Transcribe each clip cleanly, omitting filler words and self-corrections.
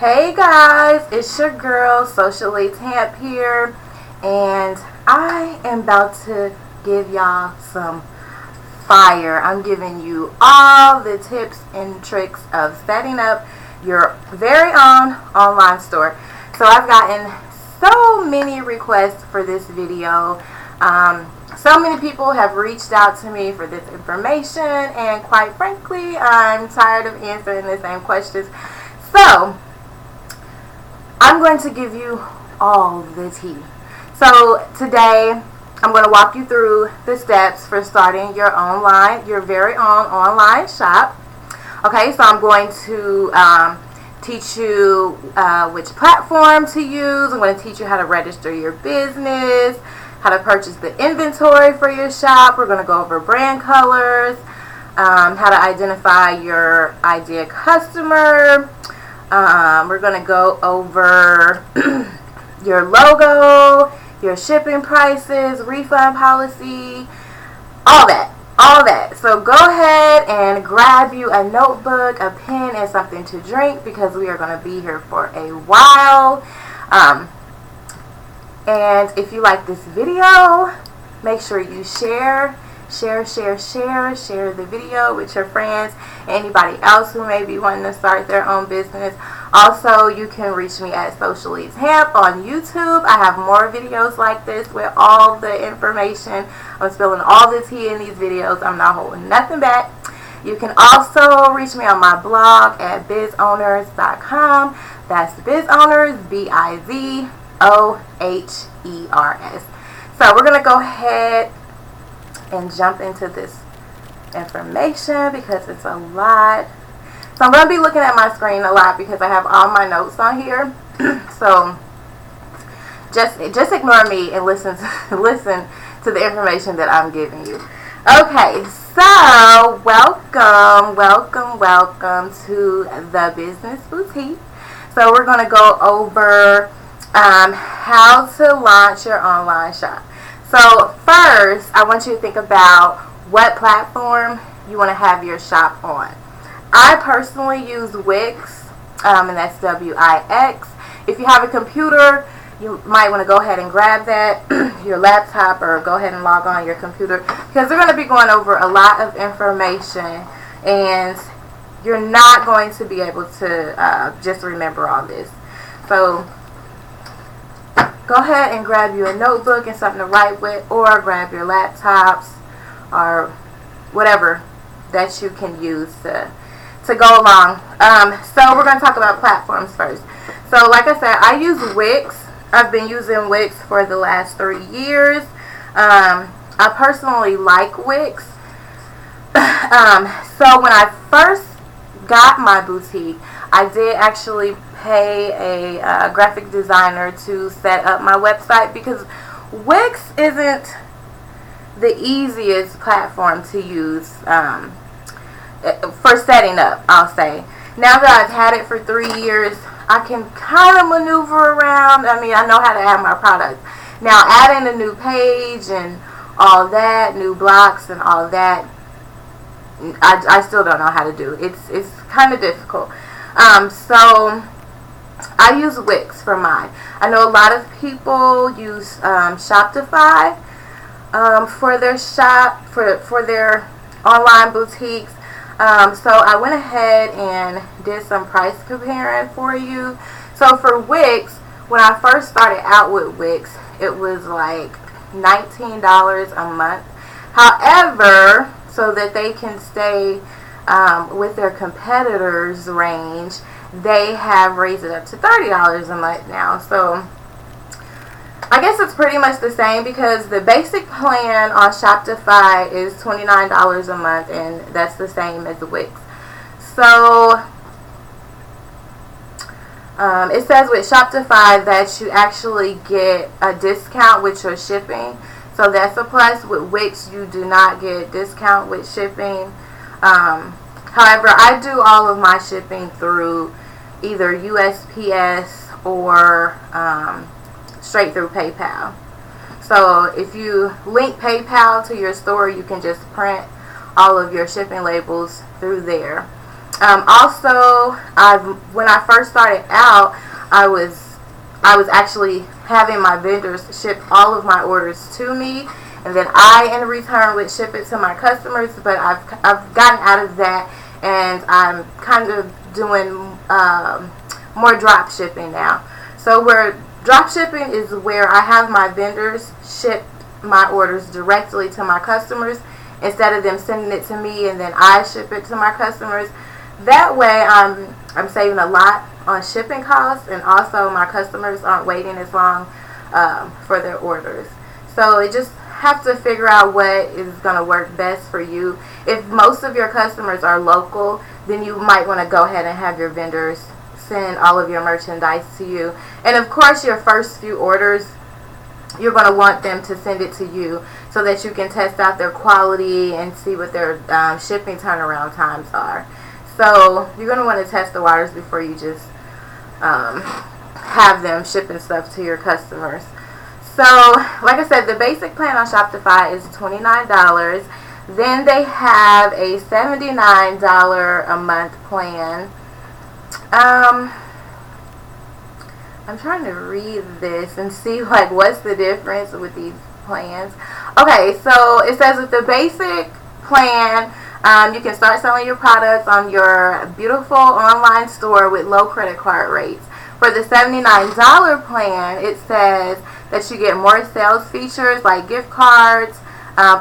Hey guys, it's your girl Socially Tamp here, and I am about to give y'all some fire. I'm giving you all the tips and tricks of setting up your very own online store. So I've gotten so many requests for this video. So many people have reached out to me for this information, and quite frankly, I'm tired of answering the same questions. So I'm going to give you all the tea. So today I'm going to walk you through the steps for starting your very own online shop. Okay, so I'm going to teach you which platform to use. I'm going to teach you how to register your business, how to purchase the inventory for your shop. We're going to go over brand colors, how to identify your ideal customer. We're going to go over your logo, your shipping prices, refund policy, all that. So go ahead and grab you a notebook, a pen, and something to drink, because we are going to be here for a while. And if you like this video, make sure you share the video with your friends, anybody else who may be wanting to start their own business. Also, you can reach me at Socially Tamp on YouTube. I have more videos like this with all the information. I'm spilling all the tea in these videos. I'm not holding nothing back. You can also reach me on my blog at bizowners.com. That's bizowners, BIZOHERS. So we're going to go ahead and jump into this information because it's a lot. So I'm going to be looking at my screen a lot because I have all my notes on here. So just ignore me and listen to the information that I'm giving you. Okay, so welcome to the Business Boutique. So we're going to go over how to launch your online shop. So first, I want you to think about what platform you want to have your shop on. I personally use Wix, and that's Wix. If you have a computer, you might want to go ahead and grab that, your laptop, or go ahead and log on your computer, because they're going to be going over a lot of information, and you're not going to be able to just remember all this. So go ahead and grab you a notebook and something to write with, or grab your laptops or whatever that you can use to go along. So we're going to talk about platforms first. So like I said, I use Wix. I've been using Wix for the last 3 years. I personally like Wix. So when I first got my boutique, I did actually pay a graphic designer to set up my website, because Wix isn't the easiest platform to use for setting up, I'll say. Now that I've had it for 3 years, I can kind of maneuver around. I mean, I know how to add my product. Now, adding a new page and all that, new blocks and all that, I still don't know how to do. It's kind of difficult. So I use Wix for mine. I know a lot of people use Shopify for their shop, for their online boutiques. So I went ahead and did some price comparing for you. So for Wix, when I first started out with Wix, it was like $19 a month. However, so that they can stay with their competitors' range, they have raised it up to $30 a month now. So I guess it's pretty much the same, because the basic plan on Shopify is $29 a month, and that's the same as Wix. So it says with Shopify that you actually get a discount with your shipping. So that's a plus. With Wix, you do not get a discount with shipping. However, I do all of my shipping through either USPS or straight through PayPal. So if you link PayPal to your store, you can just print all of your shipping labels through there. Also, when I first started out, I was actually having my vendors ship all of my orders to me, and then I in return would ship it to my customers. But I've gotten out of that, and I'm kind of doing more drop shipping now. So where drop shipping is where I have my vendors ship my orders directly to my customers instead of them sending it to me and then I ship it to my customers. That way I'm saving a lot on shipping costs, and also my customers aren't waiting as long for their orders. So you just have to figure out what is going to work best for you. If most of your customers are local, then you might want to go ahead and have your vendors send all of your merchandise to you. And of course, your first few orders, you're going to want them to send it to you so that you can test out their quality and see what their shipping turnaround times are. So you're going to want to test the waters before you just have them shipping stuff to your customers. So like I said, the basic plan on Shopify is $29. Then they have a $79 a month plan. I'm trying to read this and see like what's the difference with these plans. Okay, so it says with the basic plan, you can start selling your products on your beautiful online store with low credit card rates. For the $79 plan, it says that you get more sales features like gift cards,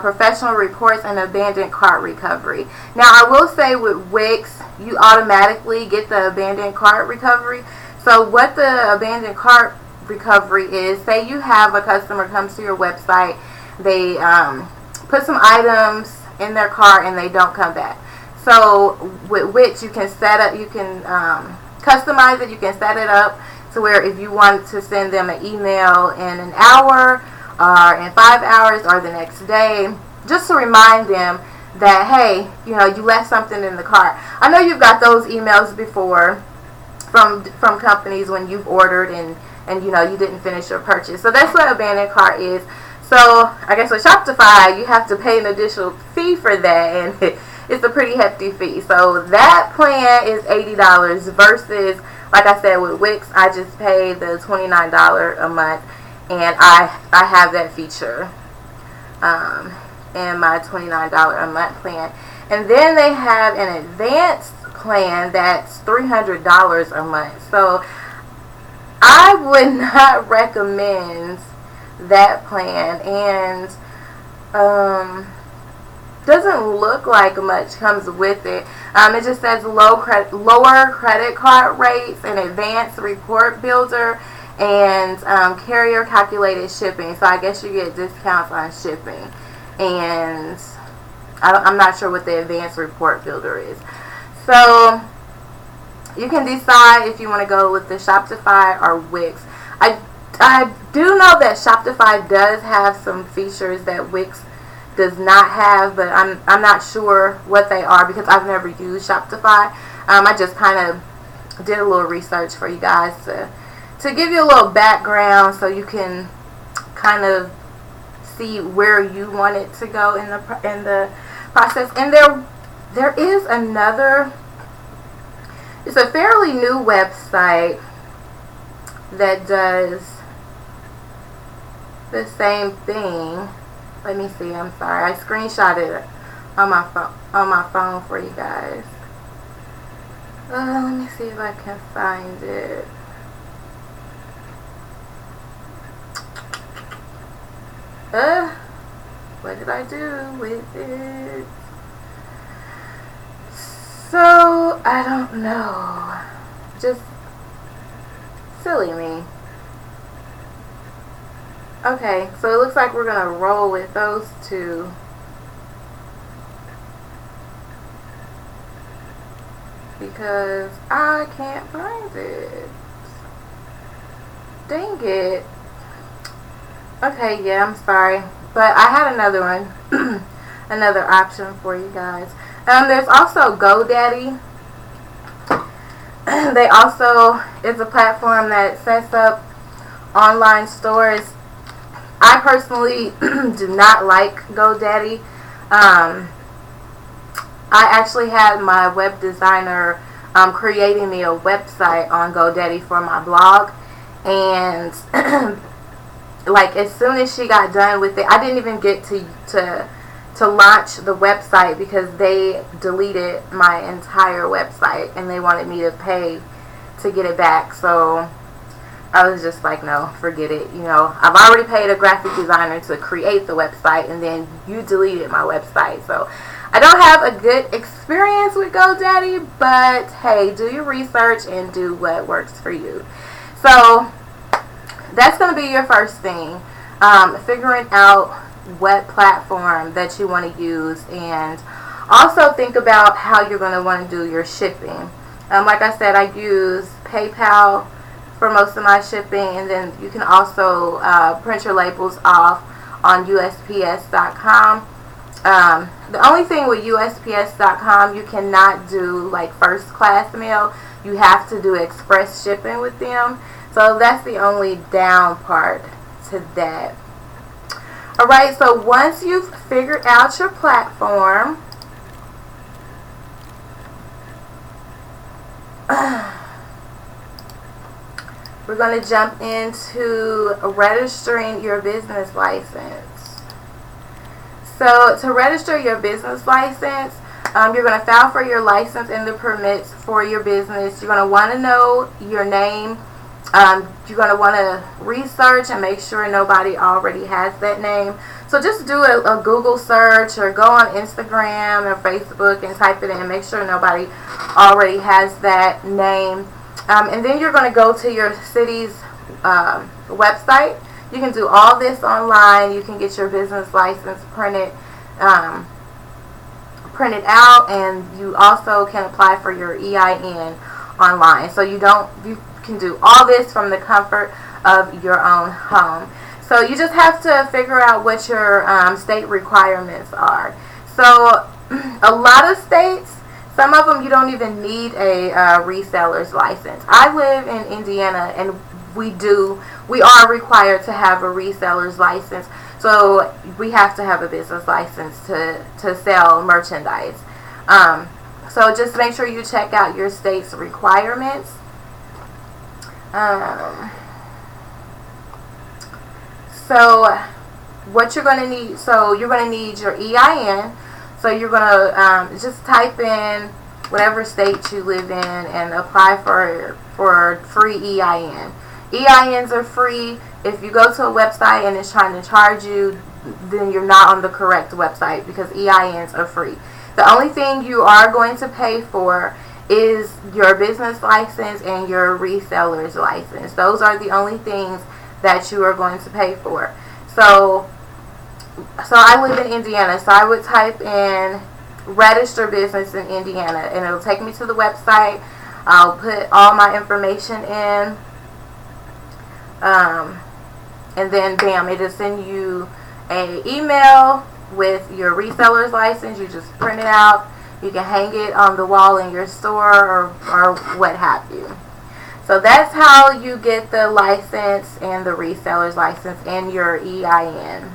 professional reports, and abandoned cart recovery. Now, I will say with Wix, you automatically get the abandoned cart recovery. So what the abandoned cart recovery is, say you have a customer comes to your website, they put some items in their cart and they don't come back. So with Wix, you can set up, you can customize it, you can set it up to where if you want to send them an email in an hour or in 5 hours or the next day, just to remind them that, hey, you know, you left something in the cart. I know you've got those emails before from companies when you've ordered and you know you didn't finish your purchase. So that's what abandoned cart is. So I guess with Shopify, you have to pay an additional fee for that, and it's a pretty hefty fee. So that plan is $80 versus, like I said, with Wix, I just pay the $29 a month, and I have that feature in my $29 a month plan. And then they have an advanced plan that's $300 a month. So I would not recommend that plan, and doesn't look like much comes with it. It just says lower credit card rates, and advanced report builder, and carrier calculated shipping. So I guess you get discounts on shipping, and I'm not sure what the advanced report builder is. So you can decide if you want to go with the Shopify or Wix. I do know that Shopify does have some features that Wix does not have, but I'm not sure what they are because I've never used Shopify. I just kind of did a little research for you guys to give you a little background so you can kind of see where you want it to go in the process. And there is another. It's a fairly new website that does the same thing. Let me see. I'm sorry. I screenshotted it on my phone for you guys. Let me see if I can find it. What did I do with it? So I don't know. Just silly me. Okay, so it looks like we're gonna roll with those two. Because I can't find it. Dang it. Okay, yeah, I'm sorry. But I had another one. Another option for you guys. There's also GoDaddy. They also is a platform that sets up online stores. I personally do not like GoDaddy. I actually had my web designer creating me a website on GoDaddy for my blog, and like as soon as she got done with it, I didn't even get to launch the website because they deleted my entire website and they wanted me to pay to get it back. So I was just like, no, forget it. You know, I've already paid a graphic designer to create the website, and then you deleted my website. So I don't have a good experience with GoDaddy, but hey, do your research and do what works for you. So that's going to be your first thing, figuring out what platform that you want to use, and also think about how you're going to want to do your shipping. Like I said, I use PayPal for most of my shipping, and then you can also print your labels off on USPS.com. The only thing with USPS.com, you cannot do like first class mail. You have to do express shipping with them. So that's the only down part to that. Alright, so once you've figured out your platform, we're going to jump into registering your business license. So to register your business license, you're going to file for your license and the permits for your business. You're going to want to know your name. You're going to want to research and make sure nobody already has that name. So just do a Google search or go on Instagram or Facebook and type it in and make sure nobody already has that name. And then you're going to go to your city's website. You can do all this online. You can get your business license printed out, and you also can apply for your EIN online. So you can do all this from the comfort of your own home. So you just have to figure out what your state requirements are. So a lot of states, some of them you don't even need a reseller's license. I live in Indiana, and we are required to have a reseller's license. So we have to have a business license to sell merchandise. So just make sure you check out your state's requirements. So what you're going to need, so you're going to need your EIN. So you're going to just type in whatever state you live in and apply for free EIN. EINs are free. If you go to a website and it's trying to charge you, then you're not on the correct website, because EINs are free. The only thing you are going to pay for is your business license and your reseller's license. Those are the only things that you are going to pay for. So I live in Indiana, so I would type in register business in Indiana, and it'll take me to the website. I'll put all my information in, and then bam, it'll send you an email with your reseller's license. You just print it out. You can hang it on the wall in your store or what have you. So that's how you get the license and the reseller's license and your EIN.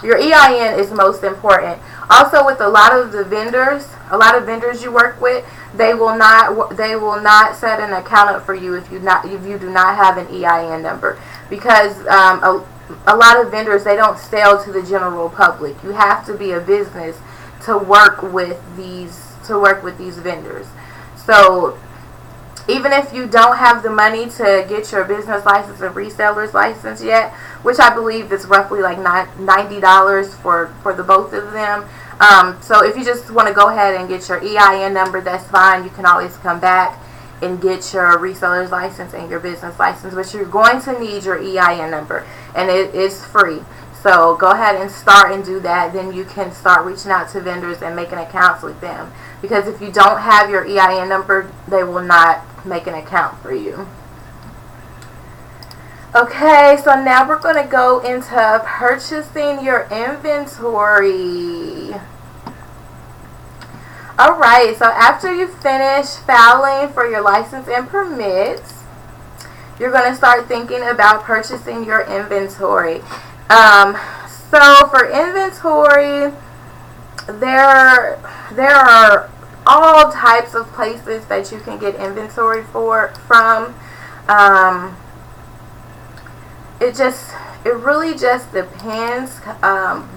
Your EIN is most important. Also, with a lot of vendors you work with, they will not set an account up for you if you do not have an EIN number, because a lot of vendors, they don't sell to the general public. You have to be a business to work with these vendors. So even if you don't have the money to get your business license and reseller's license yet, which I believe is roughly like $90 for the both of them. So if you just want to go ahead and get your EIN number, that's fine. You can always come back and get your reseller's license and your business license, but you're going to need your EIN number, and it is free. So go ahead and start and do that. Then you can start reaching out to vendors and making accounts with them, because if you don't have your EIN number, they will not make an account for you. Okay, so now we're going to go into purchasing your inventory. Alright, so after you finish filing for your license and permits, you're going to start thinking about purchasing your inventory. So for inventory, there are all types of places that you can get inventory from. Um, it really just depends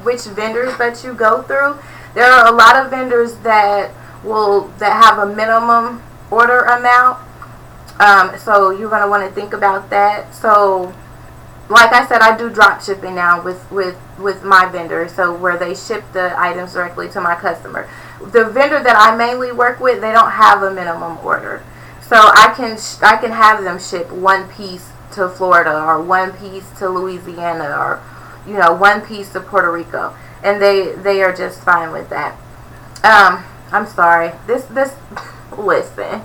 which vendors that you go through. There are a lot of vendors that have a minimum order amount. So you're going to want to think about that. So like I said, I do drop shipping now with my vendor, so where they ship the items directly to my customer. The vendor that I mainly work with, they don't have a minimum order, so I can have them ship one piece to Florida, or one piece to Louisiana, or one piece to Puerto Rico, and they are just fine with that. I'm sorry. This listen.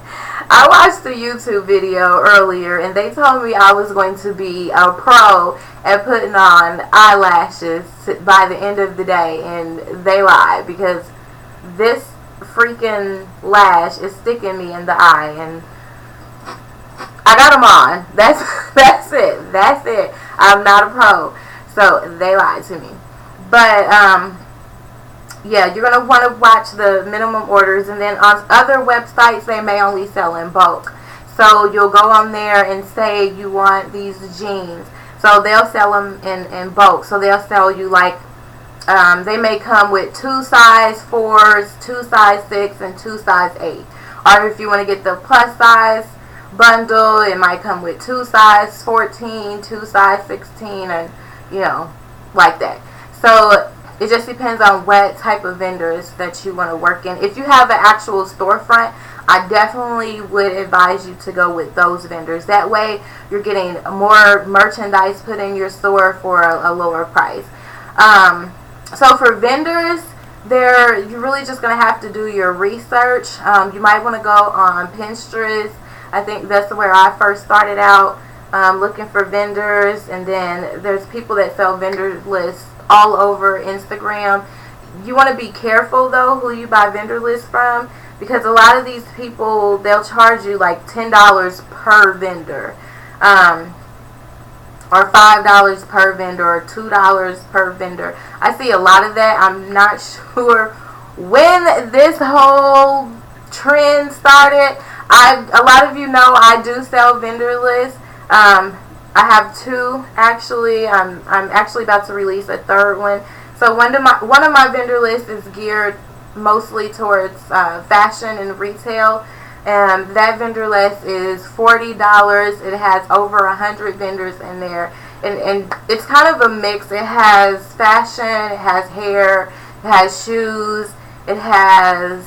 I watched a YouTube video earlier, and they told me I was going to be a pro at putting on eyelashes by the end of the day, and they lied, because this freaking lash is sticking me in the eye, and I got them on. That's it. I'm not a pro, so they lied to me. But yeah, you're going to want to watch the minimum orders, and then on other websites they may only sell in bulk. So you'll go on there and say you want these jeans, so they'll sell them in bulk. So they'll sell you like they may come with 2 size 4s, 2 size 6, and 2 size 8. Or if you want to get the plus size bundle, it might come with 2 size 14, 2 size 16, and like that. So it just depends on what type of vendors that you want to work in. If you have an actual storefront, I definitely would advise you to go with those vendors. That way, you're getting more merchandise put in your store for a lower price. So for vendors, you're really just going to have to do your research. You might want to go on Pinterest. I think that's where I first started out, looking for vendors. And then there's people that sell vendor lists all over Instagram. You want to be careful though who you buy vendor lists from, because a lot of these people, they'll charge you like $10 per vendor, or $5 per vendor, or $2 per vendor. I see a lot of that. I'm not sure when this whole trend started. A lot of you know I do sell vendor lists. I have 2 actually. I'm actually about to release a 3rd one. So one of my vendor lists is geared mostly towards fashion and retail. And that vendor list is $40. It has over 100 vendors in there, and it's kind of a mix. It has fashion, it has hair, it has shoes, it has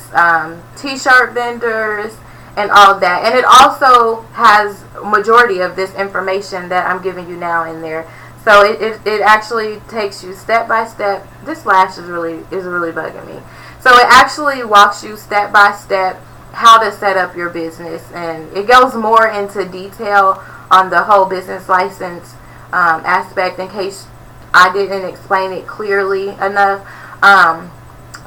t-shirt vendors, and all that. And it also has majority of this information that I'm giving you now in there. So it actually takes you step by step. This lash is really bugging me. So it actually walks you step by step how to set up your business, and it goes more into detail on the whole business license aspect, in case I didn't explain it clearly enough.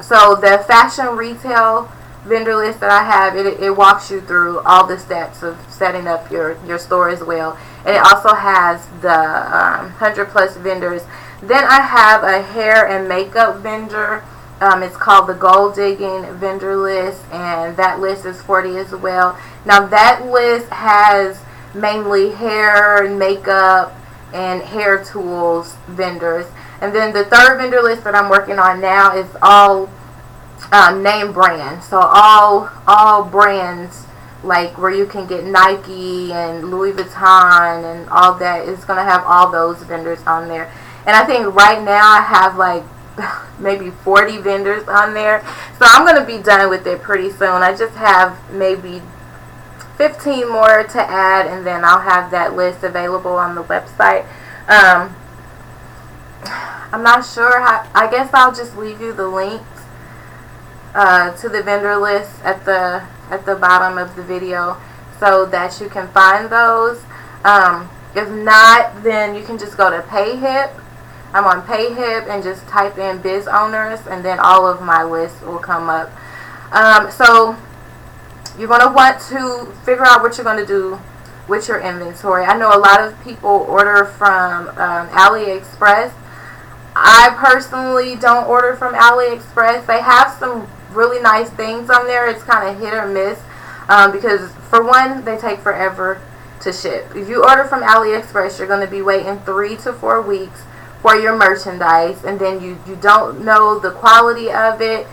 So the fashion retail vendor list that I have, it walks you through all the steps of setting up your store as well. And it also has the 100+ vendors. Then I have a hair and makeup vendor. It's called the Gold Digging vendor list, and that list is $40 as well. Now that list has mainly hair and makeup and hair tools vendors. And then the 3rd vendor list that I'm working on now is all name brand. So all brands, like where you can get Nike and Louis Vuitton and all that, is going to have all those vendors on there. And I think right now I have like maybe 40 vendors on there. So I'm going to be done with it pretty soon. I just have maybe 15 more to add, and then I'll have that list available on the website. I'm not sure how. I guess I'll just leave you the links to the vendor list at the bottom of the video, so that you can find those. If not, then you can just go to PayHip. I'm on PayHip and just type in biz owners, and then all of my lists will come up. So you're going to want to figure out what you're going to do with your inventory. I know a lot of people order from AliExpress. I personally don't order from AliExpress. They have some really nice things on there. It's kind of hit or miss because, for one, they take forever to ship. If you order from AliExpress, you're going to be waiting 3 to 4 weeks for your merchandise, and then you don't know the quality of it,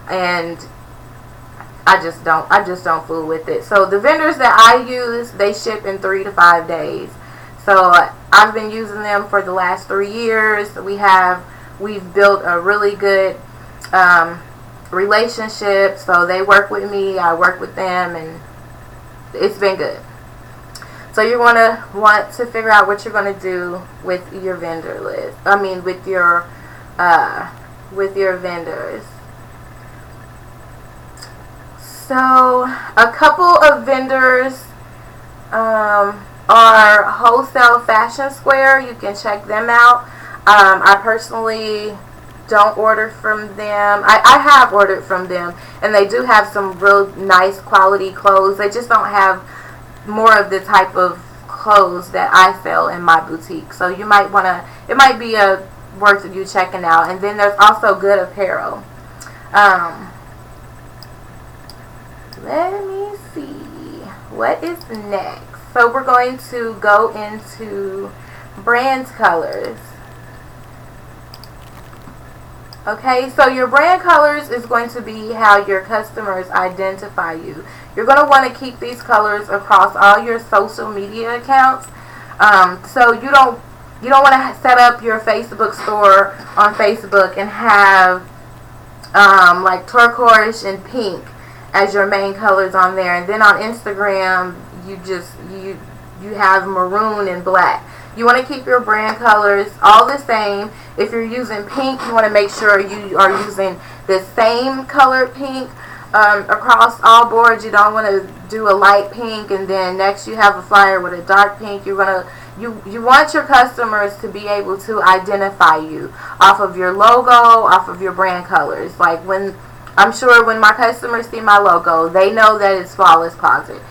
and I just don't fool with it. So the vendors that I use, they ship in 3 to 5 days. So I've been using them for the last 3 years. We've built a really good relationship. So they work with me, I work with them, and it's been good. So you're going to want to figure out what you're going to do with your vendor list. I mean, with your vendors. So a couple of vendors are Wholesale Fashion Square. You can check them out. I personally don't order from them. I have ordered from them, and they do have some real nice quality clothes. They just don't have more of the type of clothes that I sell in my boutique. So you might want to, it might be worth you checking out. And then there's also Good Apparel. Let me see what is next. So we're going to go into brand colors. Okay, so your brand colors is going to be how your customers identify you. You're going to want to keep these colors across all your social media accounts. So you don't want to set up your Facebook store on Facebook and have like turquoise and pink as your main colors on there, and then on Instagram you have maroon and black. You want to keep your brand colors all the same. If you're using pink, you want to make sure you are using the same colored pink across all boards. You don't want to do a light pink and then next you have a flyer with a dark pink. You want your customers to be able to identify you off of your logo, off of your brand colors. Like I'm sure when my customers see my logo, they know that it's Flawless Closet.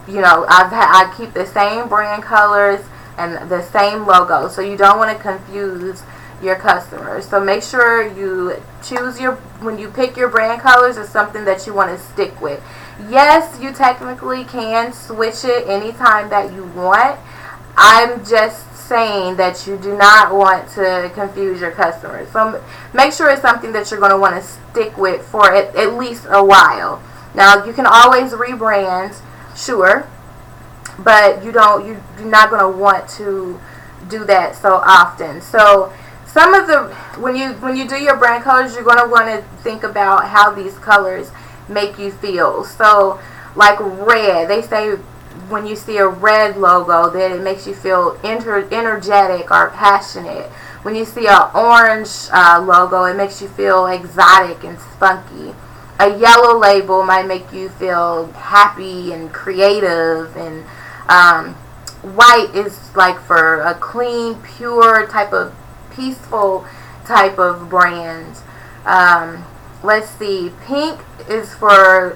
You know, I keep the same brand colors and the same logo, so you don't want to confuse your customers. So make sure you choose when you pick your brand colors, it's something that you want to stick with. Yes, you technically can switch it anytime that you want. I'm just saying that you do not want to confuse your customers. So make sure it's something that you're going to want to stick with for at least a while. Now, you can always rebrand, sure, but you're not going to want to do that so often. So some of the when you do your brand colors, you're going to want to think about how these colors make you feel. So like red, they say when you see a red logo that it makes you feel energetic or passionate. When you see an orange logo, it makes you feel exotic and spunky. A yellow label might make you feel happy and creative, and white is like for a clean, pure type of peaceful type of brand. Let's see, pink is for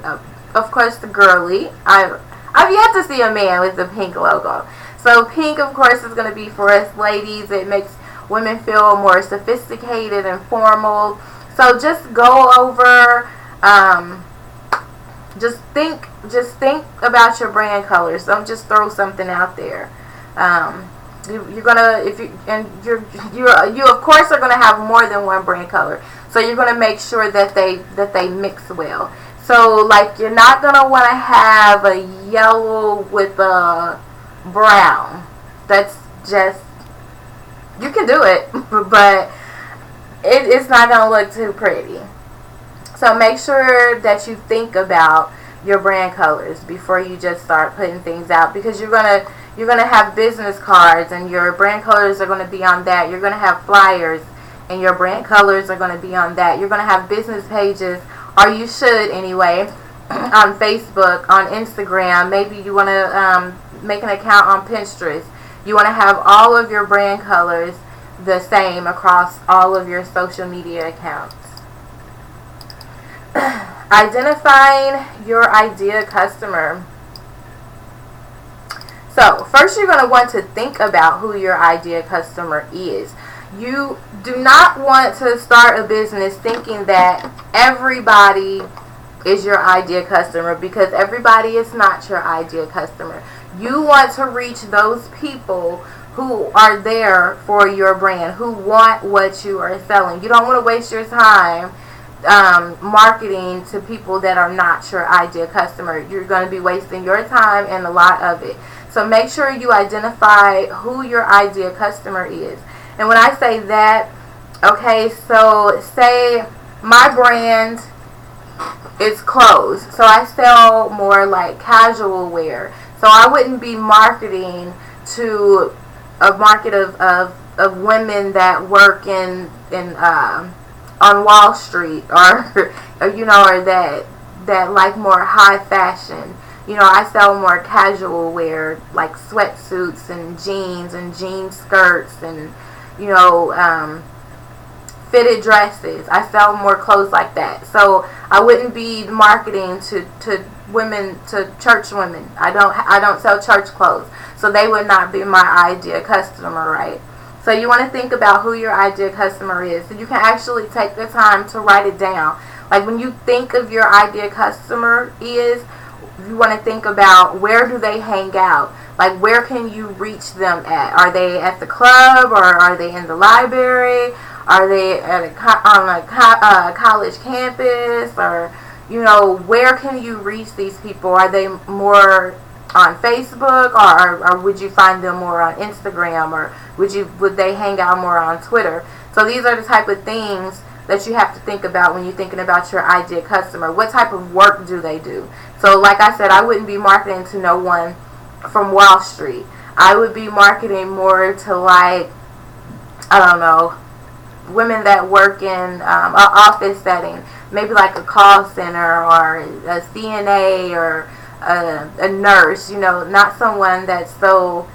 of course the girly. I've yet to see a man with the pink logo. So pink, of course, is going to be for us ladies. It makes women feel more sophisticated and formal. So just go over, just think about your brand colors. Don't just throw something out there. You're gonna, you of course are gonna have more than one brand color. So you're gonna make sure that they mix well. So, like, you're not going to want to have a yellow with a brown. That's just, you can do it, but it's not going to look too pretty. So, make sure that you think about your brand colors before you just start putting things out, because you're going to have business cards, and your brand colors are going to be on that. You're going to have flyers, and your brand colors are going to be on that. You're going to have business pages, or you should anyway, on Facebook, on Instagram. Maybe you want to make an account on Pinterest. You want to have all of your brand colors the same across all of your social media accounts. Identifying your ideal customer. So first you're going to want to think about who your ideal customer is. You do not want to start a business thinking that everybody is your ideal customer, because everybody is not your ideal customer. You want to reach those people who are there for your brand, who want what you are selling. You don't want to waste your time marketing to people that are not your ideal customer. You're going to be wasting your time and a lot of it. So make sure you identify who your ideal customer is. And when I say that, okay, so say my brand is clothes, so I sell more like casual wear. So I wouldn't be marketing to a market of women that work in on Wall Street, or or that like more high fashion. I sell more casual wear, like sweatsuits and jean skirts and fitted dresses. I sell more clothes like that. So I wouldn't be marketing to women, to church women. I don't sell church clothes. So they would not be my ideal customer, right? So you want to think about who your ideal customer is. So you can actually take the time to write it down. Like when you think of your ideal customer is, you want to think about where do they hang out? Like where can you reach them at? Are they at the club, or are they in the library? Are they at on a college campus? Or where can you reach these people? Are they more on Facebook, or would you find them more on Instagram, or would they hang out more on Twitter? So these are the type of things that you have to think about when you're thinking about your ideal customer. What type of work do they do? So like I said, I wouldn't be marketing to no one from Wall Street. I would be marketing more to, like, I don't know, women that work in an office setting, maybe like a call center, or a CNA, or a nurse, not someone that's so,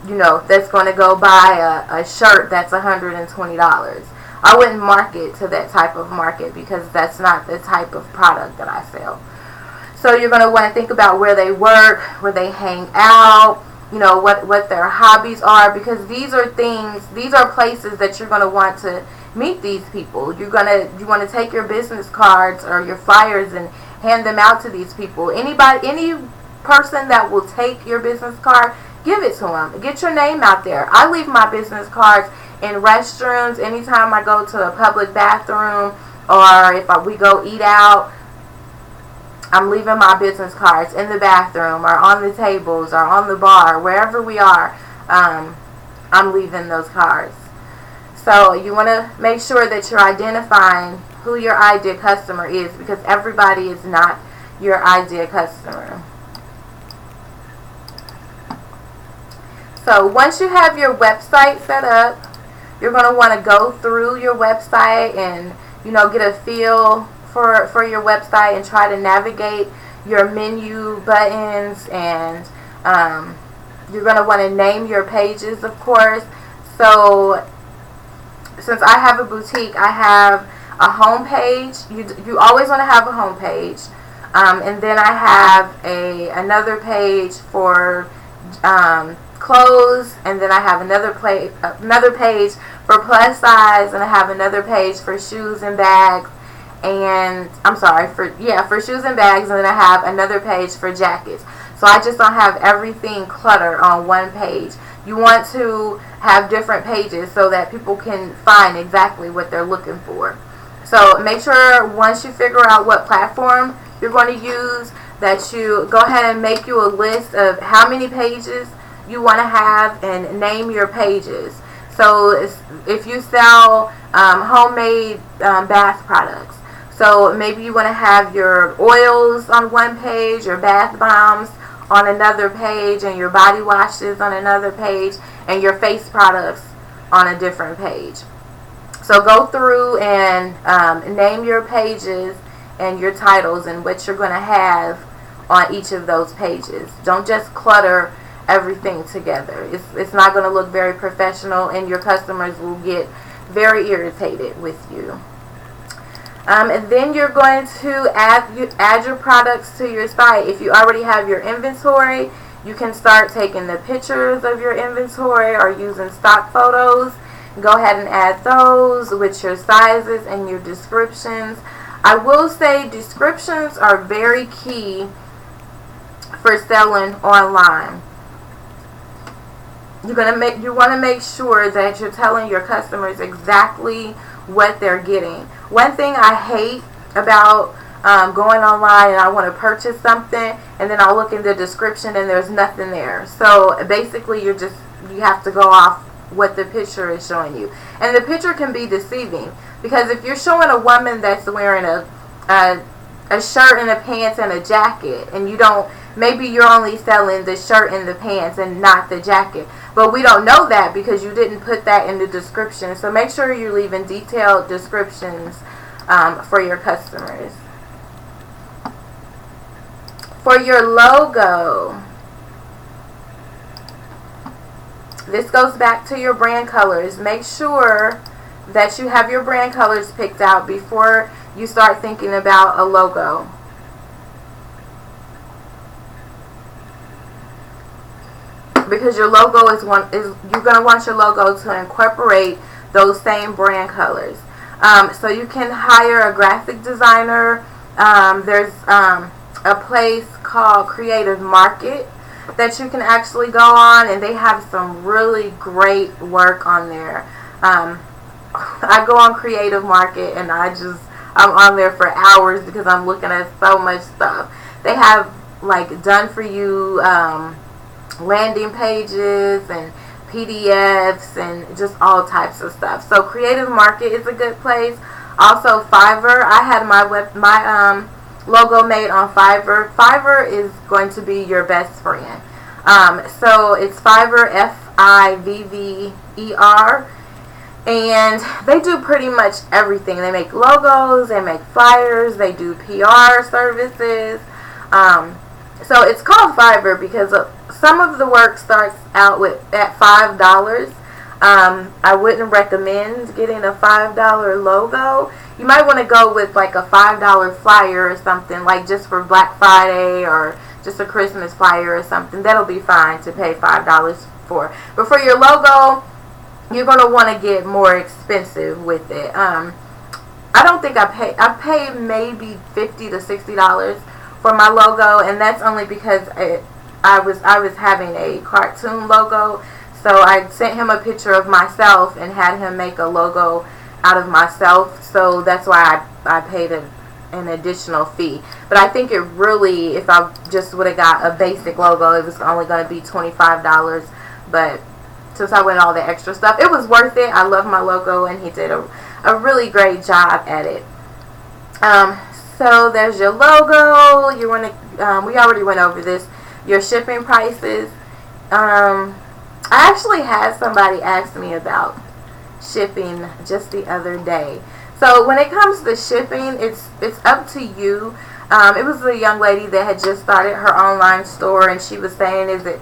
that's going to go buy a shirt that's $120. I wouldn't market to that type of market, because that's not the type of product that I sell. So you're going to want to think about where they work, where they hang out, what their hobbies are, because these are places that you're going to want to meet these people. You want to take your business cards or your flyers and hand them out to these people. Any person that will take your business card, give it to them. Get your name out there. I leave my business cards in restrooms anytime I go to a public bathroom, or if we go eat out. I'm leaving my business cards in the bathroom, or on the tables, or on the bar, wherever we are. I'm leaving those cards. So you want to make sure that you're identifying who your ideal customer is, because everybody is not your ideal customer. So once you have your website set up, you're going to want to go through your website and get a feel for your website, and try to navigate your menu buttons, and you're going to want to name your pages, of course. So since I have a boutique, I have a home page. You always want to have a home page, and then I have another page for clothes, and then I have another page for plus size, and I have another page for shoes and bags. And for shoes and bags, and then I have another page for jackets. So I just don't have everything cluttered on one page. You want to have different pages so that people can find exactly what they're looking for. So make sure once you figure out what platform you're going to use, that you go ahead and make you a list of how many pages you want to have, and name your pages. So if you sell homemade bath products, so maybe you want to have your oils on one page, your bath bombs on another page, and your body washes on another page, and your face products on a different page. So go through and name your pages and your titles and what you're going to have on each of those pages. Don't just clutter everything together. It's not going to look very professional, and your customers will get very irritated with you. And then you're going to add your products to your site. If you already have your inventory, you can start taking the pictures of your inventory or using stock photos. Go ahead and add those with your sizes and your descriptions. I will say descriptions are very key for selling online. You want to make sure that you're telling your customers exactly what they're getting. One thing I hate about going online and I want to purchase something, and then I'll look in the description and there's nothing there. So basically you have to go off what the picture is showing you. And the picture can be deceiving, because if you're showing a woman that's wearing a shirt and a pants and a jacket, and maybe you're only selling the shirt and the pants and not the jacket. But we don't know that because you didn't put that in the description. So make sure you're leaving detailed descriptions for your customers. For your logo, this goes back to your brand colors. Make sure that you have your brand colors picked out before you start thinking about a logo. Because your logo you're going to want your logo to incorporate those same brand colors. So you can hire a graphic designer. There's a place called Creative Market that you can actually go on, and they have some really great work on there. I go on Creative Market and I'm on there for hours because I'm looking at so much stuff. They have like done for you landing pages and PDFs and just all types of stuff. So Creative Market is a good place. Also Fiverr. I had my logo made on Fiverr. Fiverr is going to be your best friend. So it's Fiverr, Fivver, and they do pretty much everything. They make logos, they make flyers, they do PR services. So it's called Fiverr because some of the work starts out at $5. I wouldn't recommend getting a $5 logo. You might want to go with like a $5 flyer or something, like just for Black Friday or just a Christmas flyer or something. That'll be fine to pay $5 for. But for your logo, you're going to want to get more expensive with it. I don't think I pay maybe $50 to $60 for my logo, and that's only because I was having a cartoon logo. So I sent him a picture of myself and had him make a logo out of myself. So that's why I paid an additional fee. But I think it really, if I just would have got a basic logo, it was only going to be $25. But since I went all the extra stuff, it was worth it. I love my logo, and he did a really great job at it. So there's your logo. You want to we already went over this. Your shipping prices. I actually had somebody ask me about shipping just the other day. So when it comes to shipping, it's up to you. It was a young lady that had just started her online store, and she was saying, is it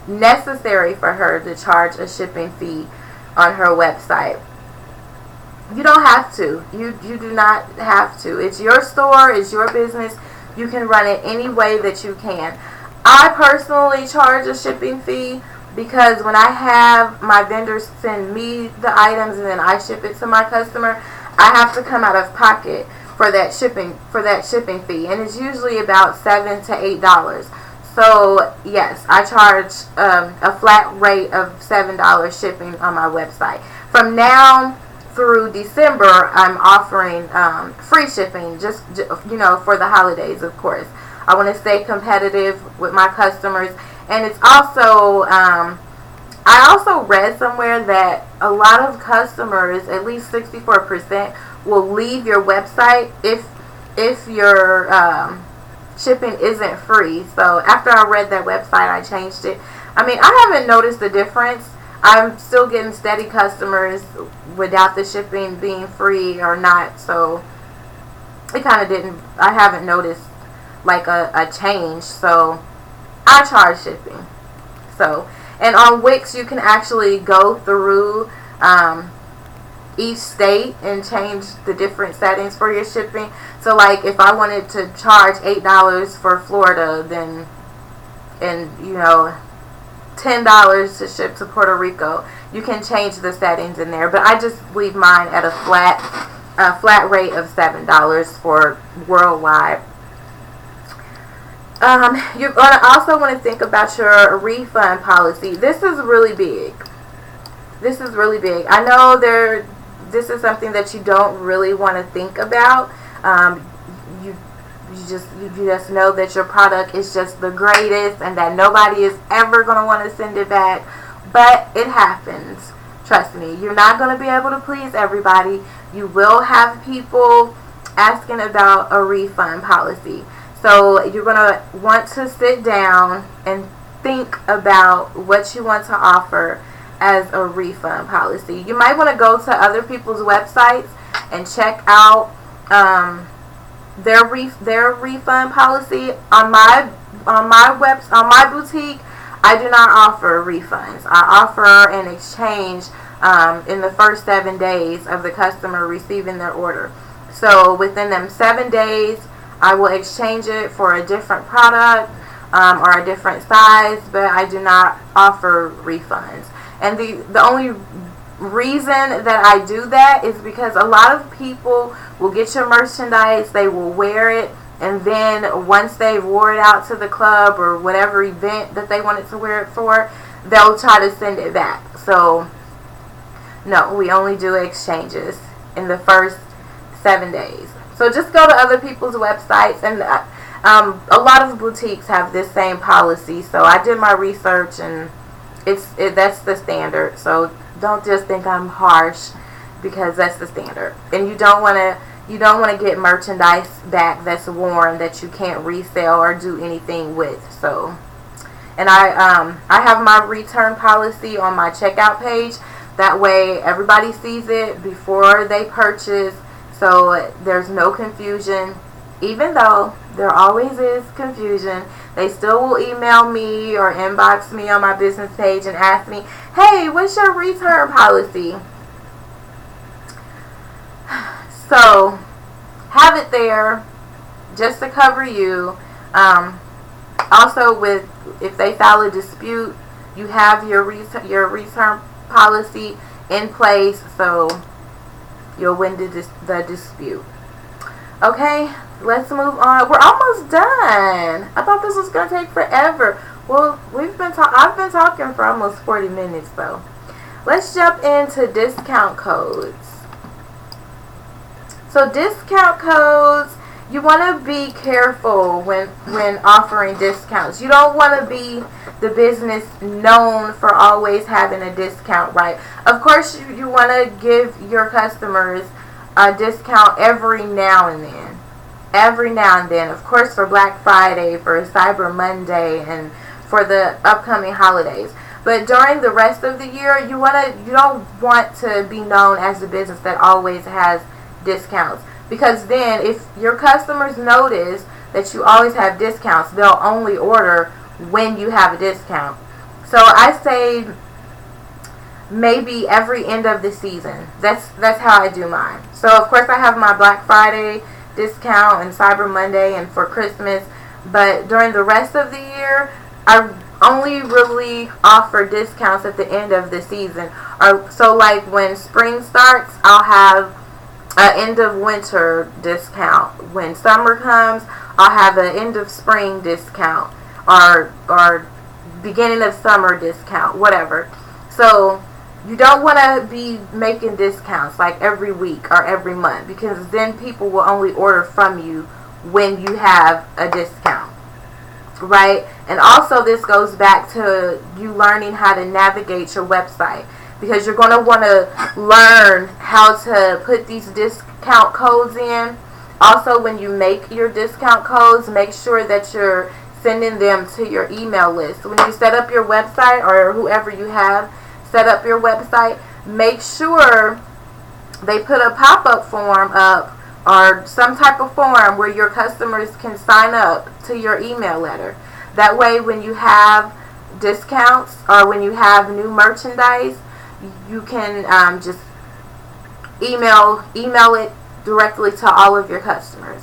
necessary for her to charge a shipping fee on her website? You don't have to. You do not have to. It's your store. It's your business. You can run it any way that you can. I personally charge a shipping fee because when I have my vendors send me the items and then I ship it to my customer, I have to come out of pocket for that shipping fee, and it's usually about $7 to $8. So yes, I charge a flat rate of $7 shipping on my website. From now through December, I'm offering free shipping, just for the holidays, of course. I want to stay competitive with my customers, and it's also I also read somewhere that a lot of customers, at least 64%, will leave your website if your shipping isn't free. So after I read that website, I changed it. I mean, I haven't noticed the difference. I'm still getting steady customers without the shipping being free or not. So it kind of I haven't noticed like a change. So I charge shipping. So, and on Wix, you can actually go through each state and change the different settings for your shipping. So like if I wanted to charge $8 for Florida, then, and $10 to ship to Puerto Rico. You can change the settings in there, but I just leave mine at a flat rate of $7 for worldwide. You're going to also want to think about your refund policy. This is really big. This is really big. I know this is something that you don't really want to think about. You just know that your product is just the greatest and that nobody is ever going to want to send it back. But it happens. Trust me. You're not going to be able to please everybody. You will have people asking about a refund policy. So you're going to want to sit down and think about what you want to offer as a refund policy. You might want to go to other people's websites and check out their refund policy. On my boutique, I do not offer refunds. I offer an exchange in the first 7 days of the customer receiving their order. So within them 7 days, I will exchange it for a different product or a different size, but I do not offer refunds. And the only reason that I do that is because a lot of people will get your merchandise, they will wear it, and then once they've wore it out to the club or whatever event that they wanted to wear it for, they'll try to send it back. So no, we only do exchanges in the first 7 days. So just go to other people's websites, and a lot of boutiques have this same policy. So I did my research, and that's the standard. So don't just think I'm harsh, because that's the standard. And you don't want to get merchandise back that's worn that you can't resell or do anything with. So, and I have my return policy on my checkout page. That way everybody sees it before they purchase, so there's no confusion. Even though there always is confusion, they still will email me or inbox me on my business page and ask me, hey, what's your return policy? So have it there just to cover you. Also, if they file a dispute, you have your return policy in place, so you'll win the dispute. Okay, let's move on. We're almost done. I thought this was going to take forever. Well, I've been talking for almost 40 minutes though. Let's jump into discount codes. So discount codes, you want to be careful when offering discounts. You don't want to be the business known for always having a discount, right? Of course, you want to give your customers a discount every now and then. Every now and then. Of course, for Black Friday, for Cyber Monday, and for the upcoming holidays. But during the rest of the year, you don't want to be known as a business that always has discounts. Because then if your customers notice that you always have discounts, they'll only order when you have a discount. So I say maybe every end of the season. That's how I do mine. So of course I have my Black Friday discount and Cyber Monday and for Christmas. But during the rest of the year, I only really offer discounts at the end of the season. So like when spring starts, I'll have an end of winter discount. When summer comes, I'll have an end of spring discount or beginning of summer discount, whatever. So you don't want to be making discounts like every week or every month, because then people will only order from you when you have a discount, right? And also this goes back to you learning how to navigate your website, because you're going to want to learn how to put these discount codes in. Also, when you make your discount codes, make sure that you're sending them to your email list. When you set up your website, or whoever you have set up your website, make sure they put a pop-up form up or some type of form where your customers can sign up to your email letter. That way, when you have discounts or when you have new merchandise, you can just email it directly to all of your customers.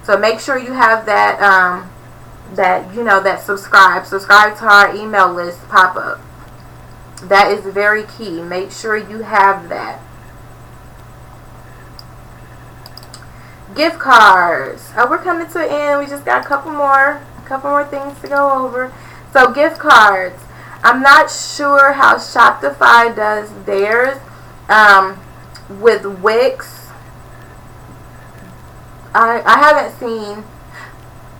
So make sure you have that that, you know, that subscribe to our email list pop up. That is very key. Make sure you have that. Gift cards. Oh, we're coming to an end. We just got a couple more things to go over. So gift cards. I'm not sure how Shopify does theirs. With Wix, I haven't seen.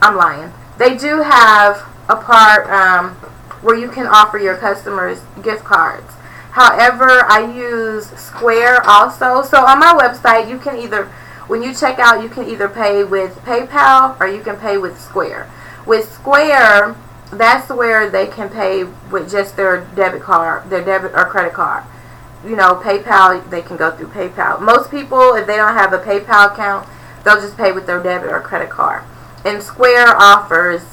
I'm lying. They do have a part where you can offer your customers gift cards. However, I use Square also. So on my website, you can either, when you check out, you can either pay with PayPal or you can pay with Square. With Square, that's where they can pay with just their debit card, their debit or credit card. You know, PayPal, they can go through PayPal. Most people, if they don't have a PayPal account, they'll just pay with their debit or credit card. And Square offers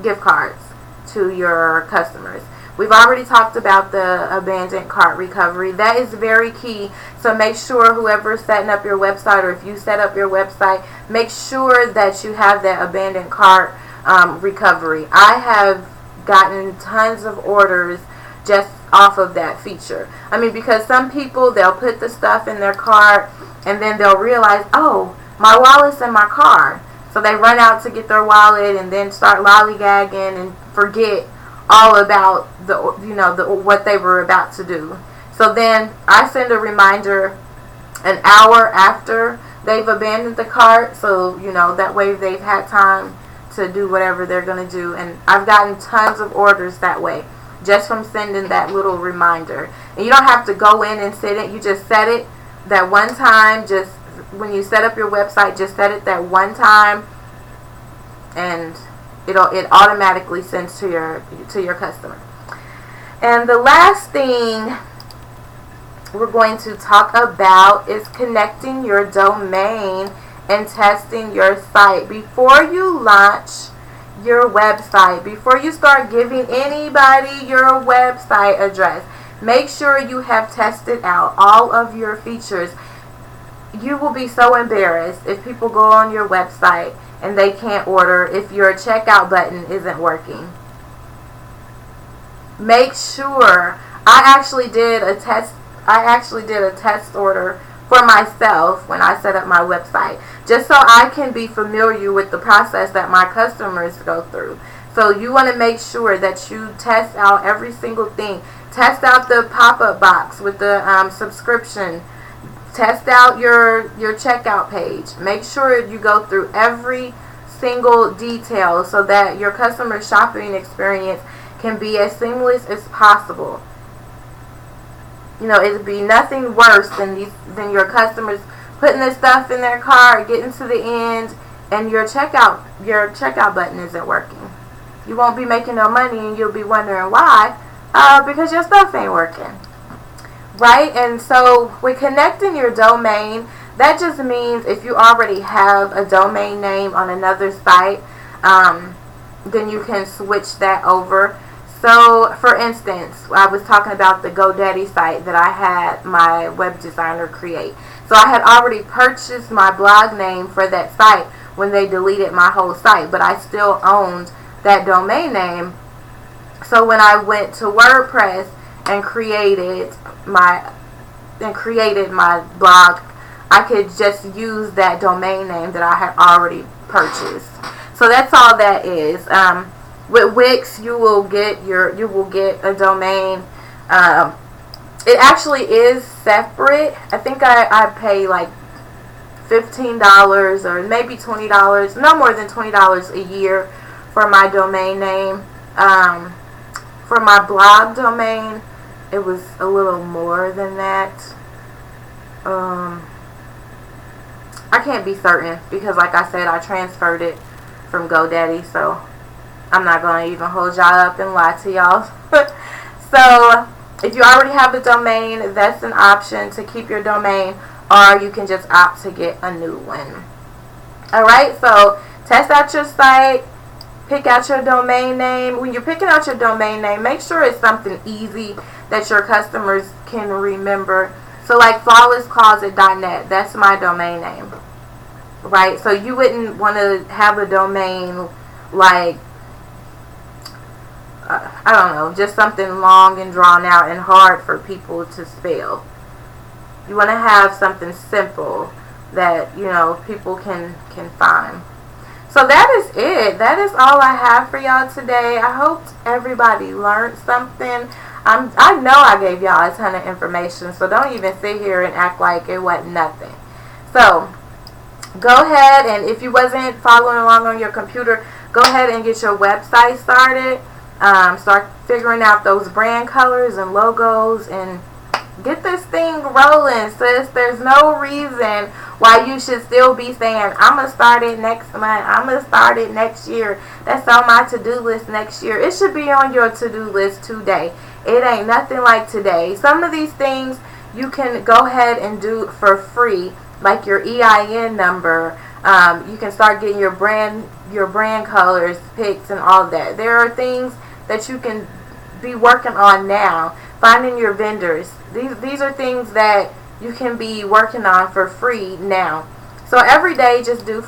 gift cards to your customers. We've already talked about the abandoned cart recovery. That is very key. So make sure whoever's setting up your website, or if you set up your website, make sure that you have that abandoned cart recovery. I have gotten tons of orders just off of that feature. I mean, because some people, they'll put the stuff in their cart and then they'll realize, oh, my wallet's in my car. So they run out to get their wallet and then start lollygagging and forget all about what they were about to do. So then I send a reminder an hour after they've abandoned the cart, so that way they've had time to do whatever they're going to do. And I've gotten tons of orders that way, just from sending that little reminder. And you don't have to go in and set it. You just set it that one time. Just when you set up your website, just set it that one time, and it automatically sends to your customer. And the last thing we're going to talk about is connecting your domain and testing your site. Before you launch your website, before you start giving anybody your website address, make sure you have tested out all of your features. You will be so embarrassed if people go on your website and they can't order if your checkout button isn't working. Make sure. I actually did a test order for myself when I set up my website, just so I can be familiar with the process that my customers go through. So you want to make sure that you test out every single thing. Test out the pop-up box with the subscription. Test out your checkout page. Make sure you go through every single detail so that your customer shopping experience can be as seamless as possible. It'd be nothing worse than your customers putting this stuff in their cart, getting to the end, and your checkout button isn't working. You won't be making no money, and you'll be wondering why. Because your stuff ain't working. Right? And so with connecting your domain, that just means if you already have a domain name on another site, then you can switch that over. So for instance, I was talking about the GoDaddy site that I had my web designer create. So I had already purchased my blog name for that site when they deleted my whole site, but I still owned that domain name. So when I went to WordPress and created my blog, I could just use that domain name that I had already purchased. So that's all that is. With Wix, you will get a domain. It actually is separate. I think I pay like $15 or maybe $20, no more than $20 a year for my domain name. For my blog domain, it was a little more than that. I can't be certain because, like I said, I transferred it from GoDaddy, so I'm not going to even hold y'all up and lie to y'all. So if you already have a domain, that's an option to keep your domain, or you can just opt to get a new one. Alright, so test out your site, pick out your domain name. When you're picking out your domain name, make sure it's something easy that your customers can remember. So like flawlesscloset.net, that's my domain name. Right? So you wouldn't want to have a domain like, I don't know, just something long and drawn out and hard for people to spell. You want to have something simple that, you know, people can find. So that is it. That is all I have for y'all today. I hope everybody learned something. I know I gave y'all a ton of information, so don't even sit here and act like it wasn't nothing. So go ahead, and if you wasn't following along on your computer, go ahead and get your website started. Start figuring out those brand colors and logos and get this thing rolling, sis. There's no reason why you should still be saying, I'm going to start it next month, I'm going to start it next year. That's on my to-do list next year. It should be on your to-do list today. It ain't nothing like today. Some of these things you can go ahead and do for free, like your EIN number. You can start getting your brand colors picked and all that. There are things that you can be working on now. Finding your vendors. These are things that you can be working on for free now. So every day, just do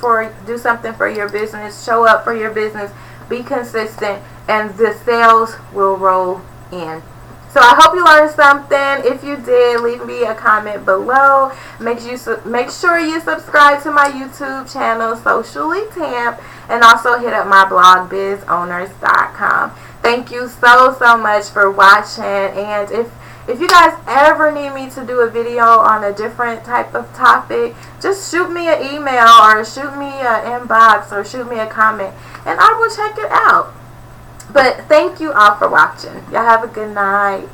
something for your business. Show up for your business. Be consistent, and the sales will roll in. So I hope you learned something. If you did, leave me a comment below. Make sure you subscribe to my YouTube channel, Socially Tamp, and also hit up my blog, bizowners.com. Thank you so much for watching, and if you guys ever need me to do a video on a different type of topic, just shoot me an email or shoot me an inbox or shoot me a comment, and I will check it out. But thank you all for watching. Y'all have a good night.